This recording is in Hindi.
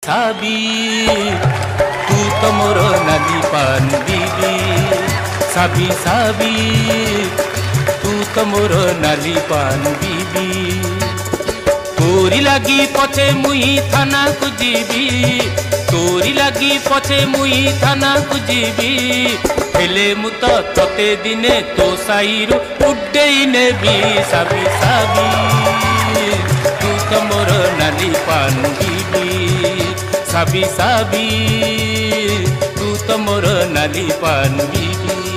साबी तू तो मोर नाली पान बीबी साबी साबी तू तो मोर नाली पान बीबी तोरी लगी पछे मुई थाना को जीवी तोरी लगी पछे मुई थाना को जीवी हेले मु तो तते दिने तो साईरु उड्डेई नेबी साबी साबी तू तो मोर नाली पान बीबी साबी साबी तू तो मोर नाली पान बीबी।